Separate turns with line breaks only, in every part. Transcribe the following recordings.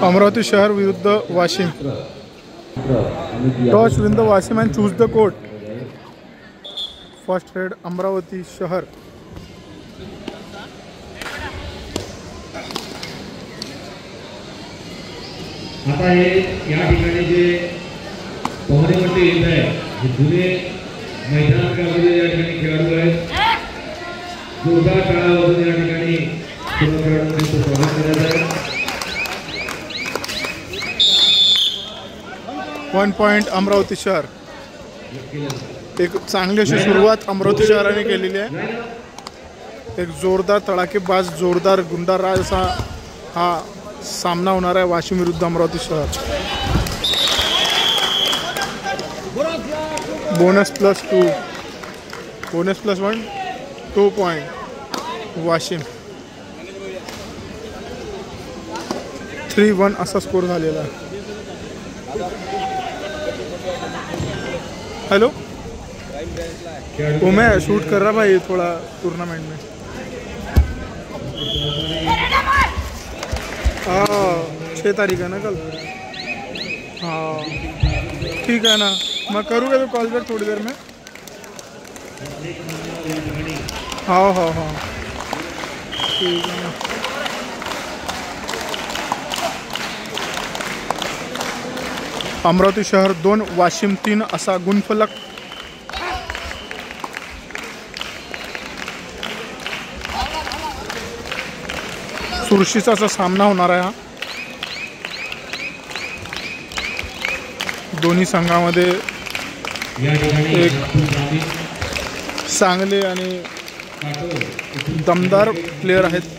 अमरावती शहर विरुद्ध Washim. Toss win the Washim and choose the court. First red Amravati शहर.
आता हे या ठिकाणी जे पोहण्यामध्ये येत आहे हे जुने मैदानात गावलेले या ठिकाणी खेळाडू आहेत. जोरदार टाळ्यावाजून या ठिकाणी सर्व खेळाडूंचं स्वागत करत आहे.
1 पॉइंट अमरावती शहर. एक चांगली अशी सुरुवात अमरावती शहराने केलेली आहे. एक जोरदार तडाखेबाज जोरदार गुंडाराज असा हा सामना होणार आहे वाशिम विरुद्ध अमरावती शहर. Bonus +2 bonus +1 2 point Washim. 3-1 असा स्कोर झालेला आहे. हेलो वो मैं शूट कर रहा भाई थोड़ा टूर्नामेंट में. 6 तारीख है ना कल. हाँ ठीक है ना मैं करूँगा तो कॉल बैक थोड़ी देर में. हाँ हाँ हाँ ठीक है ना. अमरावती शहर 2 वाशिम 3 असा गुणफलक. चुरशीचा असा सामना होणार आहे हा. दोन्ही संघामध्ये एक चांगले आणि दमदार प्लेयर आहेत.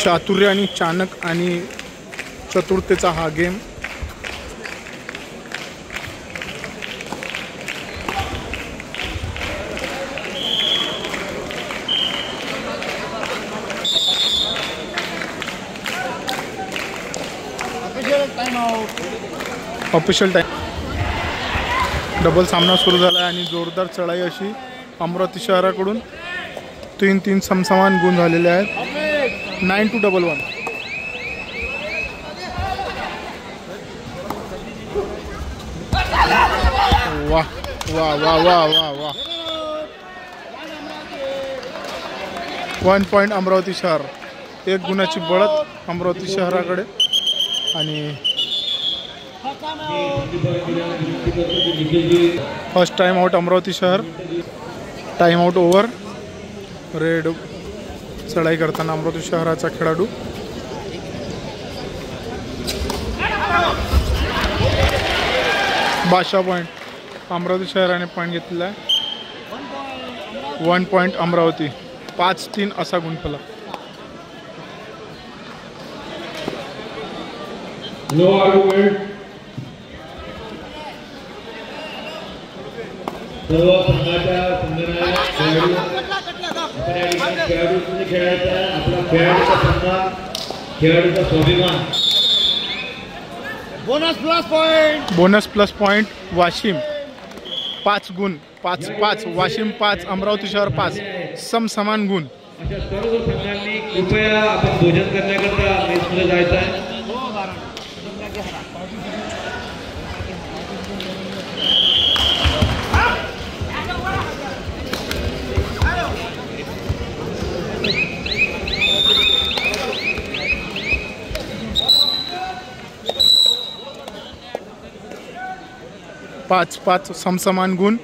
चातुर्य आणि चाणक आणि चतुरतेचा हा गेम. Official time. डबल सामना सुरू झाला आणि जोरदार चढाई अशी अमरावती शहराकडून. 3-3 समसमान गुण झालेले आहेत. 9-11. वाह वाह वाह वाह वाह वाह. 1 पॉइंट अमरावती शहर. 1 गुणाची बढत अमरावती शहराकडे. आणि फर्स्ट टाइम आउट अमरावती शहर. Time out over. रेड चढाई करताना अमरावती शहराचा खेळाडू. बादशाह पॉइंट. अमरावती शहराने पॉइंट घेतलेला आहे. 1 पॉइंट अमरावती. 5-3 असा गुणफलक.
No argument. सर्व संघाच्या संघनायक खेळाडू खेळायचा आपला खेळाडूचा सन्मान खेळाडूचा स्वाभिमान.
Bonus plus point Washim. 5 गुण. 5-5 वाशिम 5 अमरावती शहर 5 समसमान गुण.
अशा सर्व संघांनी कृपया आपण भोजन करण्याकरता मेसमध्ये जायचं आहे.
पाच समसमान गुण.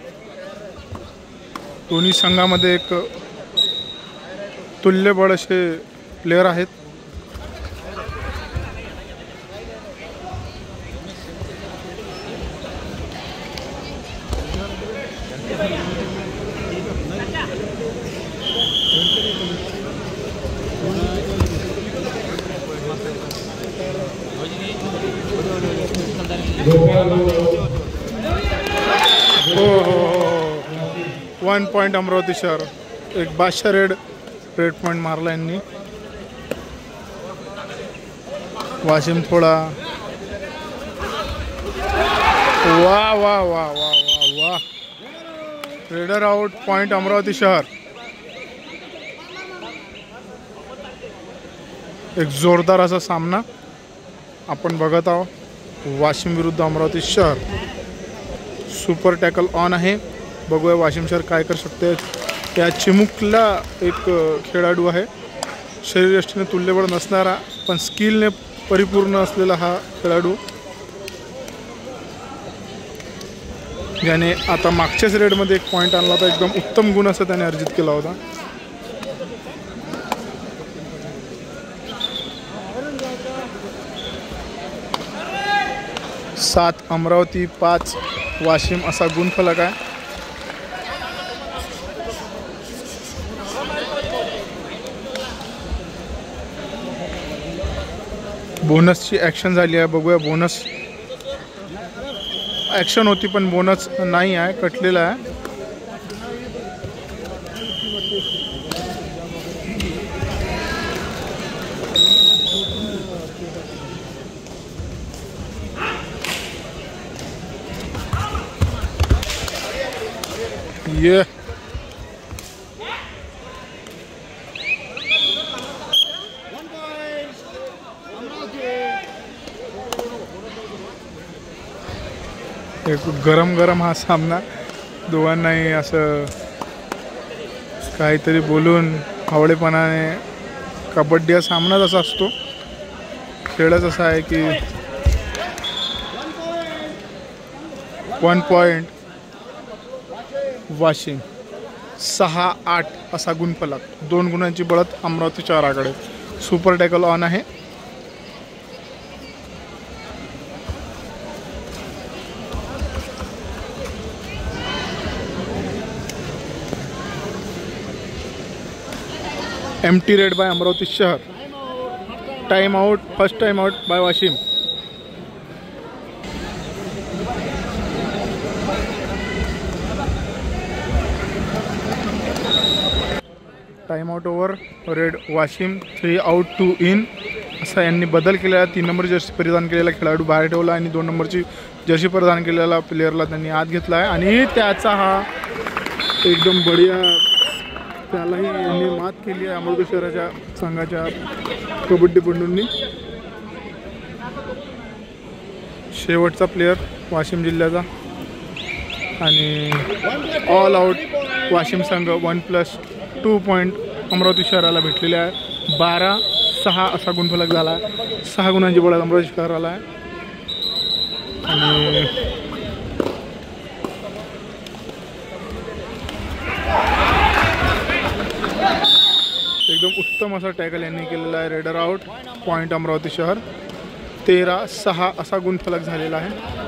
दोन्ही संघामध्ये एक तुल्यबळ असे प्लेयर आहेत.
गोपाल
हो 1 पॉईंट अमरावती शहर. एक बादशाह रेड पॉईंट मारला यांनी. वाशिम थोडा वा वा वा वा वा वा. Raider out. पॉईंट अमरावती शहर. एक जोरदार असा सामना आपण बघत आहोत. वाशिम विरुद्ध अमरावती शहर. सुपर टॅकल ऑन आहे. बघूया वाशिम शहर काय करू शकते. त्या चिमुकला एक खेळाडू आहे. शरीरयष्टीने तुल्यबळ नसणारा पण स्किलने परिपूर्ण असलेला हा खेळाडू, ज्याने आता मागच्याच रेडमध्ये एक पॉईंट आणला होता. एकदम उत्तम गुण असा त्याने अर्जित केला होता. सात अमरावती 5 वाशिम असा गुणफलक आहे. बोनसची ॲक्शन झाली आहे. बघूया. बोनस ॲक्शन होती पण बोनस नाही आहे, कटलेला आहे. ये एक गरम हा सामना. दोघांनाही असं काहीतरी बोलून हवळेपणाने. कबड्डी हा सामनाच असा असतो, खेळच असा आहे की 1 पॉईंट वाशिम. 6-8 असा गुणफलक. 2 गुणांची बढत अमरावती शहराकडे. सुपर टॅकल ऑन आहे. एम्प्टी रेड बाय अमरावती शहर. Time out. First time out by Washim. Time out over. Red Washim. 3 out 2 in असा यांनी बदल केलेला. 3 नंबर जर्सी परिधान केलेला खेळाडू बाहेर ठेवला आणि 2 नंबरची जर्सी परिधान केलेला प्लेअरला त्यांनी आत घेतला आहे. आणि त्याचा हा एकदम बढिया, त्यालाही यांनी मात केली आहे अमरावती शहराच्या संघाच्या कबड्डीपटूंनी. शेवटचा प्लेअर वाशिम जिल्ह्याचा. आणि ऑल आउट वाशिम संघ. 1+2 पॉईंट अमरावती शहराला भेटलेले आहे. 12-6 असा गुणफलक झाला आहे. 6 गुणांची बढत अमरावती शहराला आहे. आणि एकदम उत्तम असा टॅकल यांनी केलेला आहे. Raider out. पॉईंट अमरावती शहर. 13-6 असा गुणफलक झालेला आहे.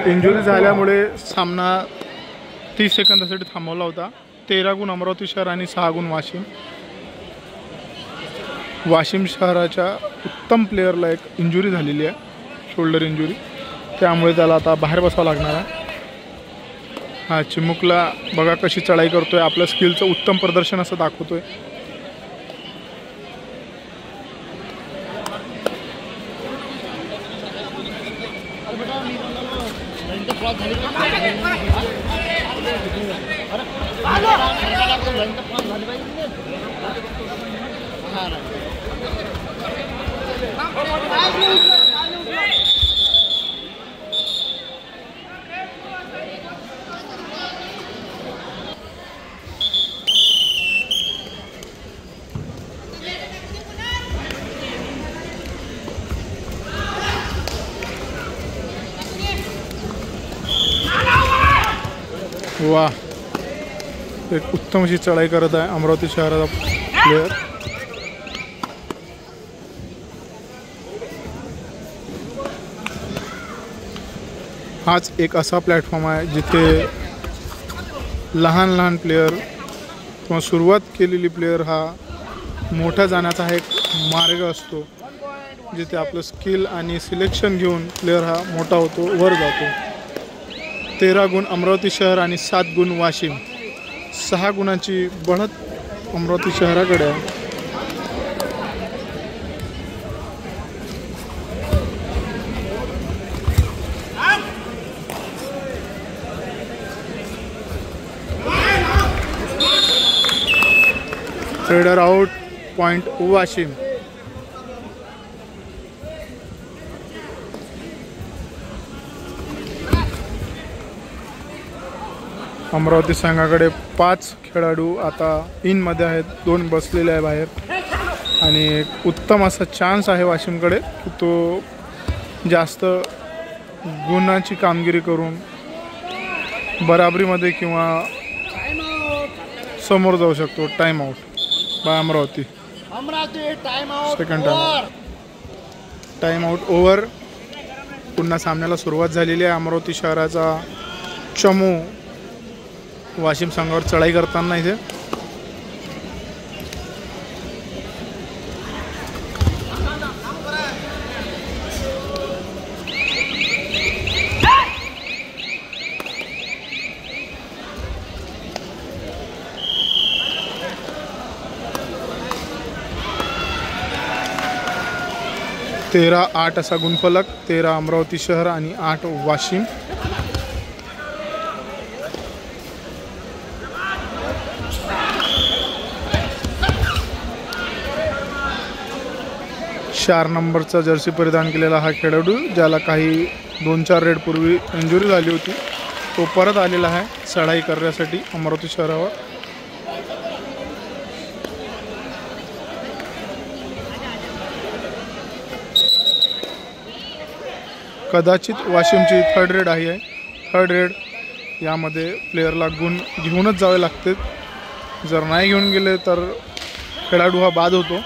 इंजुरी झाल्यामुळे सामना 30 सेकंदासाठी थांबवला होता. 13 गुण अमरावती शहर आणि 6 गुण वाशिम. वाशिम शहराच्या उत्तम प्लेअरला एक इंजुरी झालेली आहे, शोल्डर इंजुरी. त्यामुळे त्याला आता बाहेर बसावं लागणार आहे. हा चिमुकला बघा कशी चढाई करतोय. आपल्या स्किलचं उत्तम प्रदर्शन असं दाखवतोय. वाह एक उत्तम अशी चढाई करत आहे अमरावती शहराचा प्लेयर. हाच एक असा प्लॅटफॉर्म आहे जिथे लहान लहान प्लेयर किंवा सुरुवात केलेली प्लेयर हा मोठा जाण्याचा हा एक मार्ग असतो, जिथे आपलं स्किल आणि सिलेक्शन घेऊन प्लेयर हा मोठा होतो, वर जातो. 13 गुण अमरावती शहर आणि 7 गुण वाशिम. 6 गुणांची बढत अमरावती शहराकडे आहे. Trader out, point Washim. Amravati संघाकडे 5 खेळाडू आता इनमध्ये आहेत, 2 बसलेले आहे बाहेर. आणि एक उत्तम असा चान्स आहे वाशिमकडे की तो जास्त गुणाची कामगिरी करून बराबरीमध्ये किंवा समोर जाऊ शकतो. Time out bye Amravati. Second time out over. पुन्हा सामन्याला सुरुवात झालेली आहे. अमरावती शहराचा चमू वाशिम संघावर चढाई करताना इथे तेरा 8 असा गुणफलक. 13 अमरावती शहर आणि 8 वाशिम. चार नंबरचा जर्सी परिधान केलेला हा खेळाडू, ज्याला काही 2-4 रेड पूर्वी इंजुरी झाली होती, तो परत आलेला आहे चढाई करण्यासाठी अमरावती शहरावर. कदाचित वाशिमची 3rd रेड आहे. 3rd रेड यामध्ये प्लेयरला गुण घेऊनच जावे लागते. जर नाही घेऊन गेले तर खेळाडू हा बाद होतो.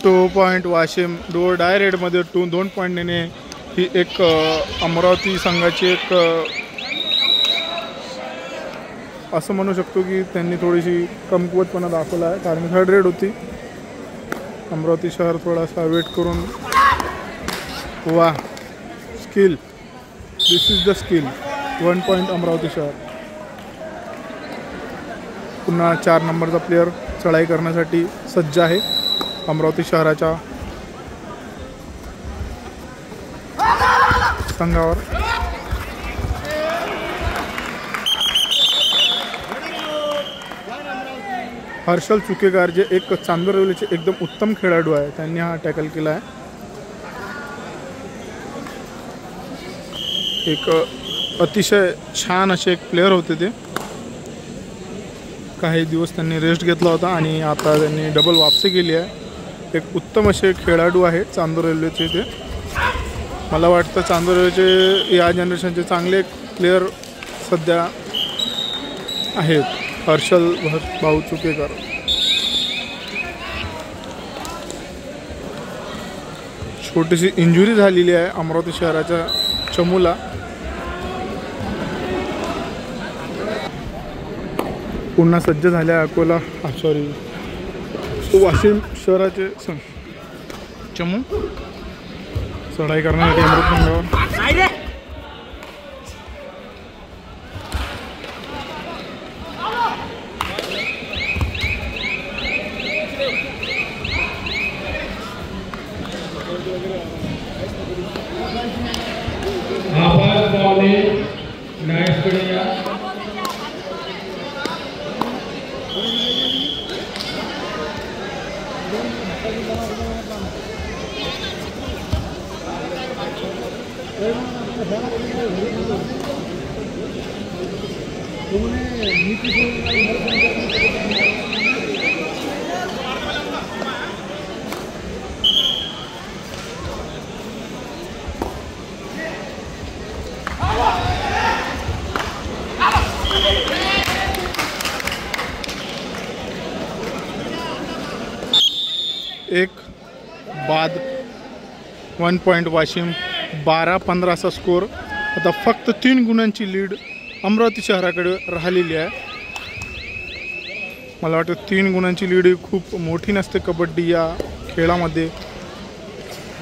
Two point Washim. डाय रेडमध्ये 2 पॉईंट नेणे ही एक अमरावती संघाची एक असं म्हणू शकतो की त्यांनी थोडीशी कमकुवतपणा दाखवला आहे, कारण 3rd रेड होती. अमरावती शहर थोडासा वेट करून. वा skill, this is the skill. 1 point Amravati शहर. पुन्हा 4 नंबरचा प्लेयर चढाई करण्यासाठी सज्ज आहे अमरावती शहराच्या संघावर. हर्षल चुकेगार जे एक चांदोरवलीचे एकदम उत्तम खेळाडू आहे, त्यांनी हा टॅकल केला आहे. एक अतिशय छान असे एक प्लेयर होते ते. काही दिवस त्यांनी रेस्ट घेतला होता आणि आता त्यांनी डबल वापसी केली आहे. एक उत्तम असे खेळाडू आहे चांदूर रेल्वेचे ते. मला वाटतं चांदूर रेल्वेचे या जनरेशनचे चांगले प्लेयर सध्या आहेत. हर्षल भाऊ चुकेकर. छोटीशी इंजुरी झालेली आहे अमरावती शहराच्या चमूला. पुन्हा सज्ज झाल्या अकोला वाशिम शहराचे चमू चढाई करण्यासाठी अमृत संघावर. एक बाद 1 पॉईंट वाशिम 12-15 असा स्कोर. आता फक्त 3 गुणांची लीड अमरावती शहराकडे राहिलेली आहे. मला वाटतं 3 गुणांची लीड ही खूप मोठी नसते कबड्डी या खेळामध्ये,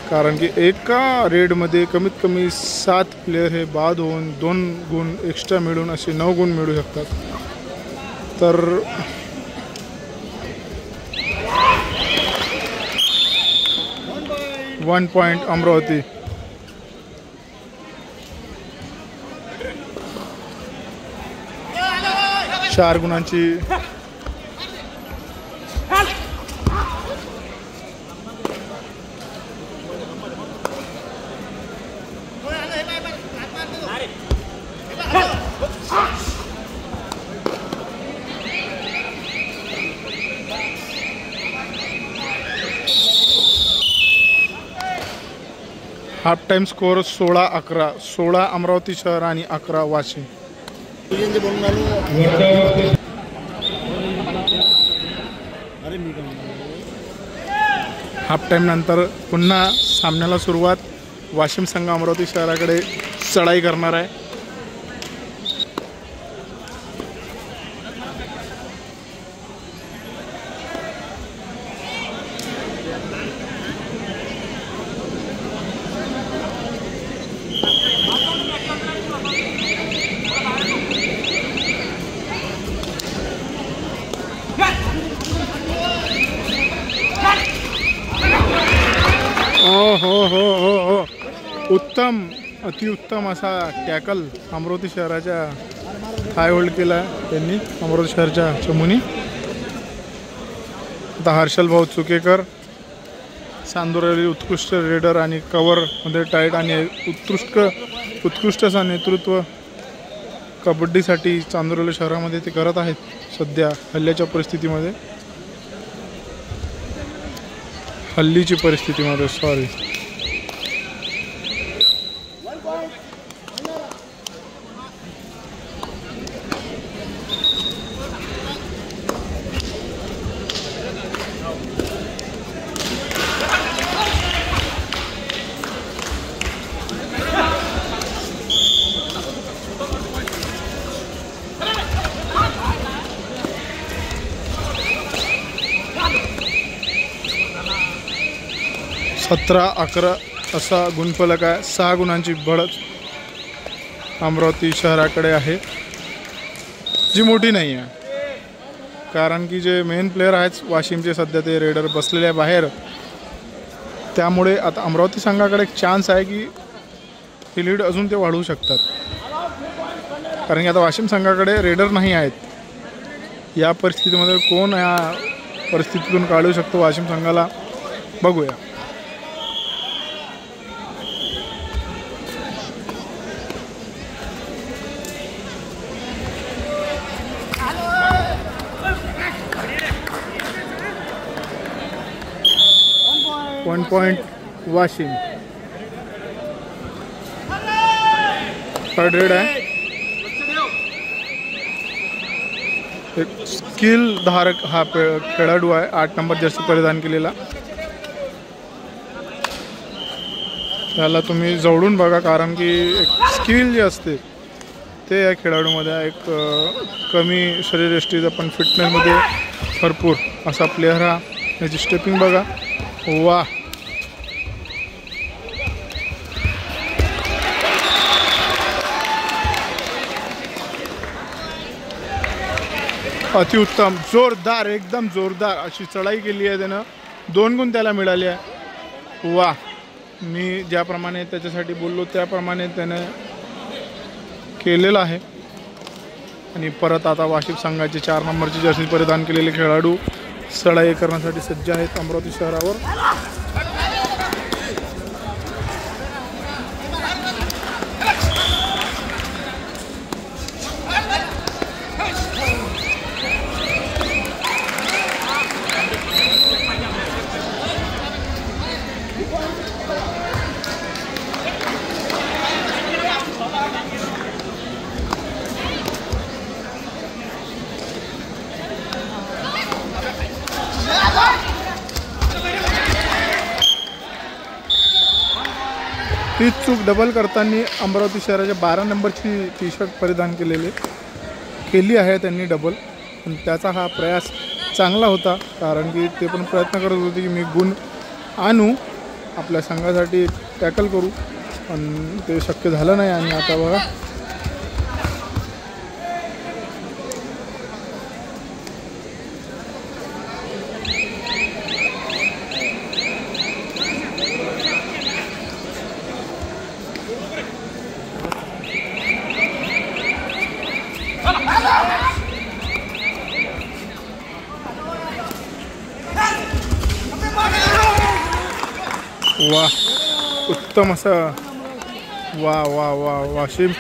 कारण की एका रेडमध्ये कमीत कमी 7 प्लेयर हे बाद होऊन 2 गुण एक्स्ट्रा मिळून असे 9 गुण मिळू शकतात. तर 1 पॉईंट अमरावती. चार गुणांची हाफ टाइम स्कोर 16-11. 16 अमरावती शहर आणि 11 वाशिम. हाफ टाइम नंतर पुन्हा सामन्याला सुरुवात. वाशिम संघ अमरावती शहराकडे चढाई करणार आहे. हो उत्तम, अतिउत्तम असा टॅकल अमरावती शहराच्या हाय होल्ड केला त्यांनी अमरावती शहराच्या चमूनी. आता हर्षल भाऊ चुकेकर चांदोरली उत्कृष्ट रेडर आणि कव्हरमध्ये टाईट आणि उत्कृष्ट असा नेतृत्व कबड्डीसाठी चांदोरली शहरामध्ये ते करत आहेत सध्या हल्ल्याच्या परिस्थितीमध्ये. हल्लीची परिस्थितीमध्ये 17-11 असा गुणफलक आहे. 6 गुणांची बढत अमरावती शहराकडे आहे, जी मोठी नाही आहे, कारण की जे मेन प्लेयर आहेत वाशिमचे सध्या ते रेडर बसलेले आहे बाहेर. त्यामुळे आता अमरावती संघाकडे एक चान्स आहे की ही लीड अजून ते वाढवू शकतात, कारण की आता वाशिम संघाकडे रेडर नाही आहेत. या परिस्थितीमध्ये कोण या परिस्थितीतून काढू शकतो वाशिम संघाला, बघूया. One point Washim. Third red आहे. एक स्किल धारक हा खेळाडू आहे, 8 नंबर जर्सी परिधान केलेला. त्याला तुम्ही जवळून बघा, कारण की एक स्किल जे असते ते या खेळाडूमध्ये एक कमी शरीरयष्टीचा पण फिटनेसमध्ये भरपूर असा प्लेयर हा. याची स्टेपिंग बघा, वाह. अतिउत्तम, जोरदार, एकदम जोरदार अशी चढाई केली आहे त्यानं. 2 गुण त्याला मिळाले आहे. वा, मी ज्याप्रमाणे त्याच्यासाठी बोललो त्याप्रमाणे त्यानं केलेलं आहे. आणि परत आता वाशिम संघाचे 4 नंबरची जर्सी परिधान केलेले खेळाडू चढाई करण्यासाठी सज्ज आहेत अमरावती शहरावर. तीच चूक डबल करताना अमरावती शहराच्या 12 नंबरची टी शर्ट परिधान केली आहे त्यांनी डबल. पण त्याचा हा प्रयास चांगला होता, कारण की ते पण प्रयत्न करत होते की मी गुण आणू, आपल्या संघासाठी टॅकल करू, पण ते शक्य झालं नाही. आणि आता बघा वा, उत्तम असं वा वा वा वाशिम,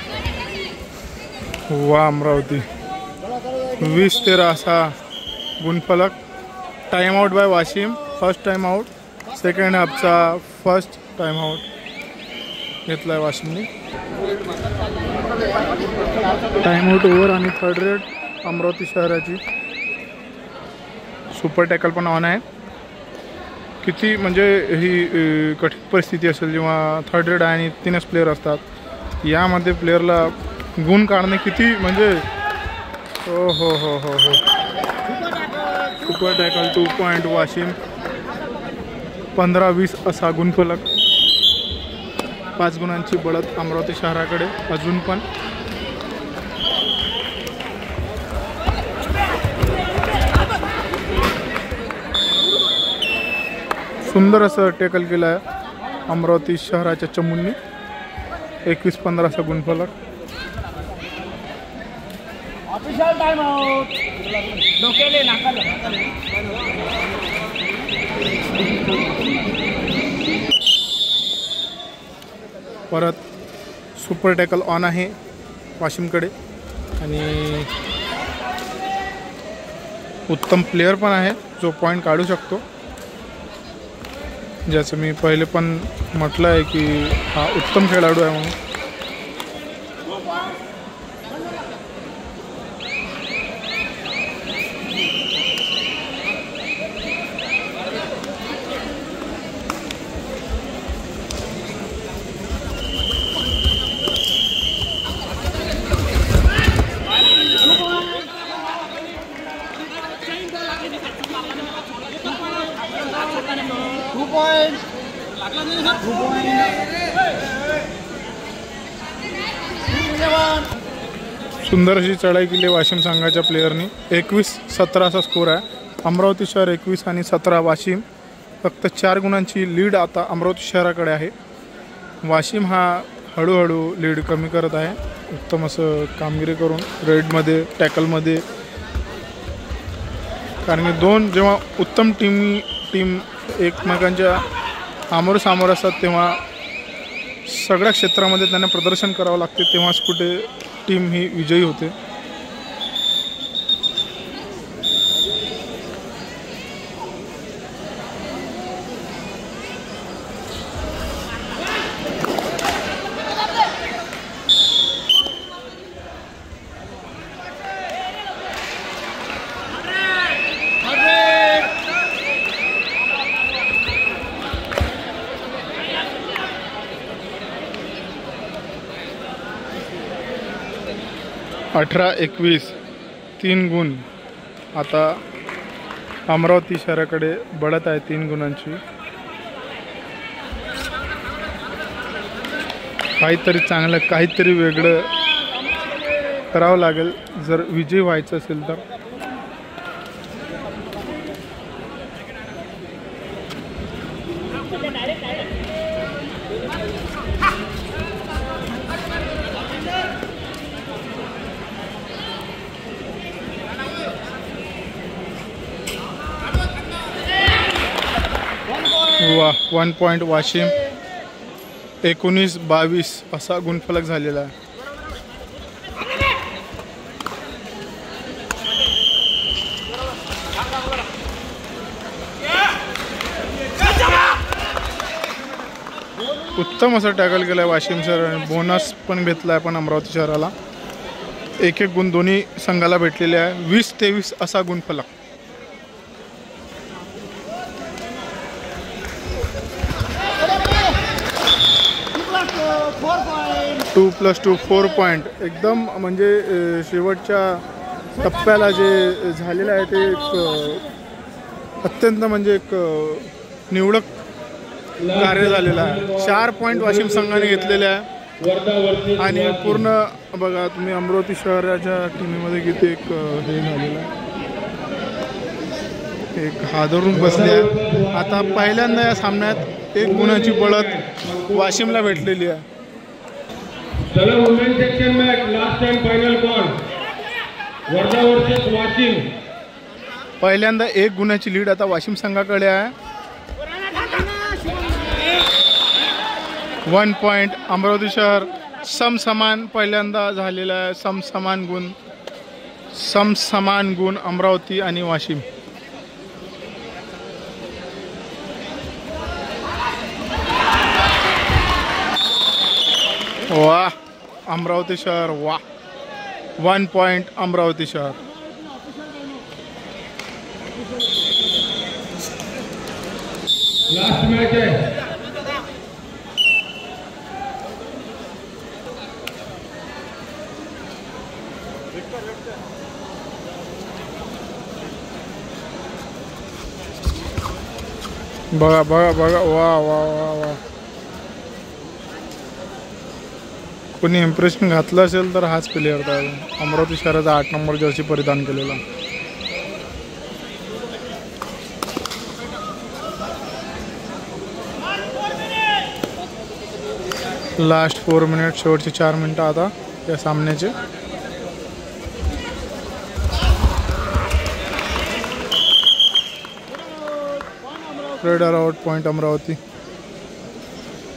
वा अमरावती. 20-13 असा गुणफलक. Time out by Washim, first time out. Second हाफचा फर्स्ट टाइम आउट घेतला आहे वाशिमने. टाइम आउट ओव्हर आणि थर्ड रेड अमरावती शहराची. सुपर टॅकल पण ऑन आहे. किती म्हणजे ही कठीण परिस्थिती असेल जेव्हा थर्ड रेड आहे आणि 3च प्लेयर असतात, यामध्ये प्लेअरला गुण काढणे किती म्हणजे हो हो हो हो हो. Super tackle 2 point Washim. 15-20 असा गुणफलक. 5 गुणांची बढत अमरावती शहराकडे अजून पण. सुंदर असं टॅकल केलं आहे अमरावती शहराच्या चमूंनी. 21-15 असा गुणफलक. परत सुपर टॅकल ऑन आहे वाशिमकडे आणि उत्तम प्लेयर पण आहे जो पॉईंट काढू शकतो. जसं मी पहिले पण म्हटलं आहे की हा उत्तम खेळाडू आहे म्हणून. सुंदर अशी चढाई केली वाशिम संघाच्या प्लेयरनी. 21-17 असा स्कोर आहे. अमरावती शहर 21 आणि 17 वाशिम. फक्त 4 गुणांची लीड आता अमरावती शहराकडे आहे. वाशिम हा हळूहळू लीड कमी करत आहे, उत्तम असं कामगिरी करून रेडमध्ये, टॅकलमध्ये. कारण की दोन जेव्हा उत्तम टीम एकमेकांच्या सामोर असतात तेव्हा सगळ्या क्षेत्रामध्ये त्यांना प्रदर्शन करावं लागते, तेव्हाच कुठे टीम ही विजयी होते. अठरा 21 3 गुण आता अमरावती शहराकडे बढत आहे 3 गुणांची. काहीतरी चांगलं, काहीतरी वेगळं करावं लागेल जर विजयी व्हायचं असेल तर. वा 1 पॉईंट वाशिम. 19-22 असा गुणफलक झालेला आहे. उत्तम असं टॅकल केलं आहे वाशिम शहराने. बोनस पण घेतला आहे पण अमरावती शहराला. 1-1 गुण दोन्ही संघाला भेटलेले आहे. 20-23 असा गुणफलक. 2+2 4 पॉईंट. एकदम म्हणजे शेवटच्या टप्प्याला जे झालेलं आहे ते एक अत्यंत म्हणजे एक निवडक कार्य झालेलं आहे. 4 पॉईंट वाशिम संघाने घेतलेले आहे आणि पूर्ण बघा तुम्ही अमरावती शहराच्या टीममध्ये किती एक हे झालेलं आहे, एक हादरून बसले आहे. आता पहिल्यांदा या सामन्यात 1 गुणाची बढत वाशिमला भेटलेली आहे.
चलो वुमेन सेक्शन में लास्ट टाइम फाइनल कौन? वर्धा वर्सेस वाशिम.
पहिल्यांदा 1 गुणाची लीड आता वाशिम संघाकडे आहे. 1 पॉईंट अमरावती शहर. समसमान पहिल्यांदा झालेला आहे. समसमान गुण अमरावती आणि वाशिम. वाह अमरावती शहर, वाह. 1 पॉईंट अमरावती शहर.
लास्ट मैच है.
बघा बघा बघा, वा वा वा वा. कोणी इम्प्रेशन घातलं असेल तर हाच प्लेअर होता. अमरावती शहराचा 8 नंबर जर्सी परिधान केलेला. लास्ट 4 मिनिट, शेवटचे 4 मिनिटं आता या सामन्याचे. Red out point Amravati.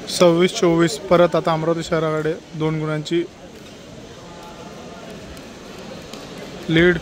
26-24 परत आता अमरावती शहराकडे 2 गुणांची लीड.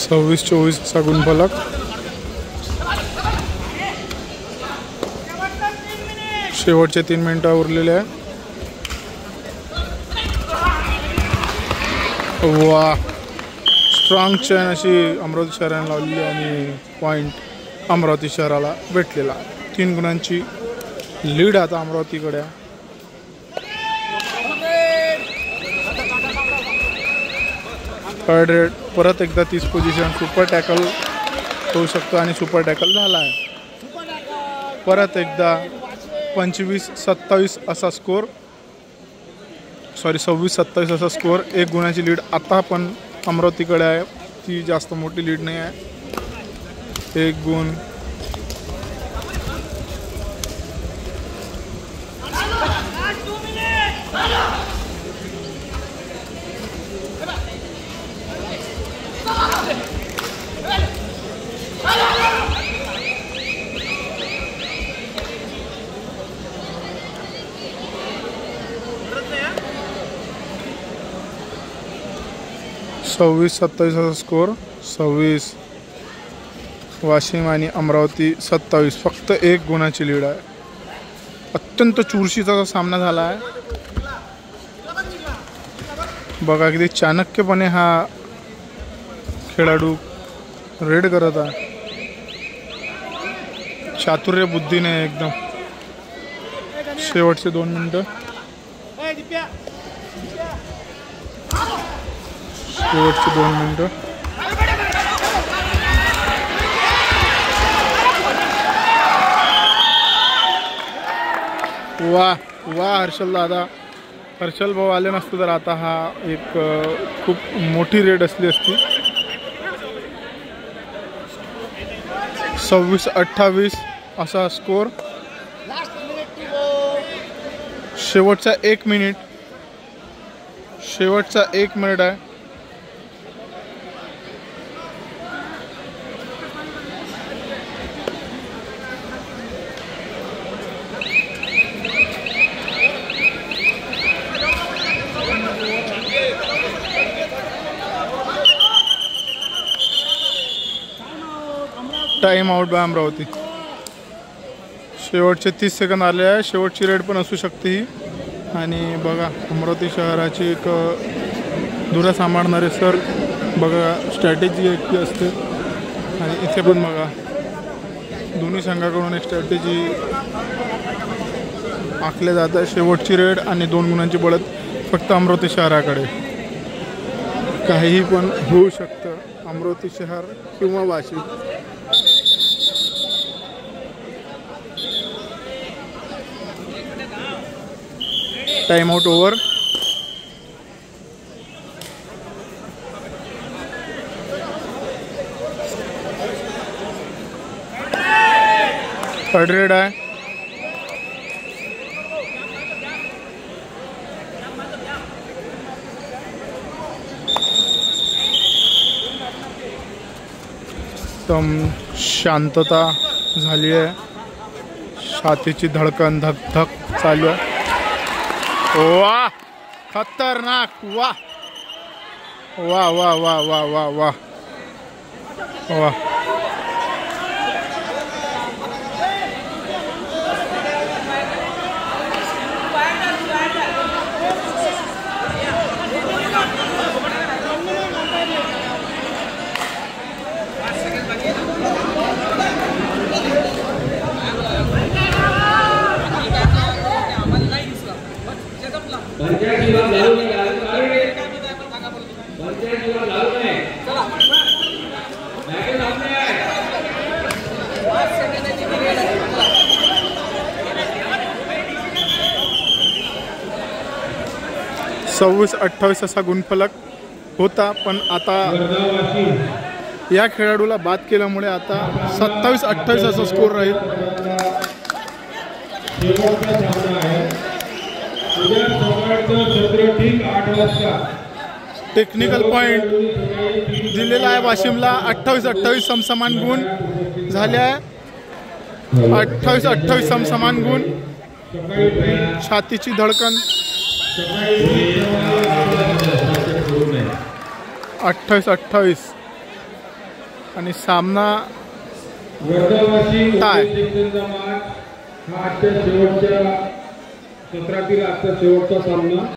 सव्वीस 24 चा गुणफलक. शेवटचे 3 मिनिटं उरलेले आहे. वा स्ट्रॉंग चेन अशी अमरावती शहराने लावलेली आणि पॉईंट अमरावती शहराला भेटलेला. 3 गुणांची लीड आता अमरावतीकडे आहे. थर्ड रेड परत एकदा 30 पोझिशन. सुपर टॅकल होऊ शकतो आणि सुपर टॅकल झाला आहे. परत एकदा 25-27 असा स्कोर, 26-27 असा स्कोर. 1 गुणाची लीड आता पण अमरावतीकडे आहे. ती जास्त मोठी लीड नाही आहे. 1 गुण. सव्वीस 27 असा स्कोर. 26 वाशिम आणि अमरावती 27. फक्त 1 गुणाची लीड आहे. अत्यंत चुरशीचा सामना झाला आहे. बघा किती चाणक्यपणे हा खेळाडू रेड करत आहे. चातुर्य बुद्धीने एकदम. शेवटचे 2 मिनिटं. शेवटचे 2 मिनिटं. वा वा हर्षल दादा. हर्षल भाऊ आले नसते तर आता हा एक खूप मोठी रेड असली असती. 26-28 असा स्कोर. शेवटचा 1 मिनिट. शेवटचा 1 मिनिट आहे. Time out bye Amravati. शेवटचे 30 सेकंद आले आहे. शेवटची रेड पण असू शकते ही. आणि बघा अमरावती शहराची एक धुरा सांभाळणारे सर बघा स्ट्रॅटेजी एक असते. आणि इथे पण बघा दोन्ही संघाकडून एक स्ट्रॅटेजी आखले जात आहे. शेवटची रेड आणि 2 गुणांची बढत फक्त अमरावती शहराकडे. काहीही पण होऊ शकतं अमरावती शहर किंवा Washim. Time out over. Third red आहे. एकदम शांतता झाली आहे. छातीची धडकन धक धक चालू आहे. वाह खतरनाक. वाह वाह वाह वाह वाह वाह वाह वाह. सव्वीस 28 असा गुणफलक होता. पण आता या खेळाडूला बाद केल्यामुळे आता 27-28 असा स्कोर राहील. टेक्निकल पॉइंट दिलेला आहे वाशिमला. 28-28 समसमान गुण झाले आहे. 28-28 समसमान गुण. छातीची धडकन 28-28 आणि सामना टाय.
हा आजच्या शेवटच्या सत्रातील आजचा शेवटचा सामना.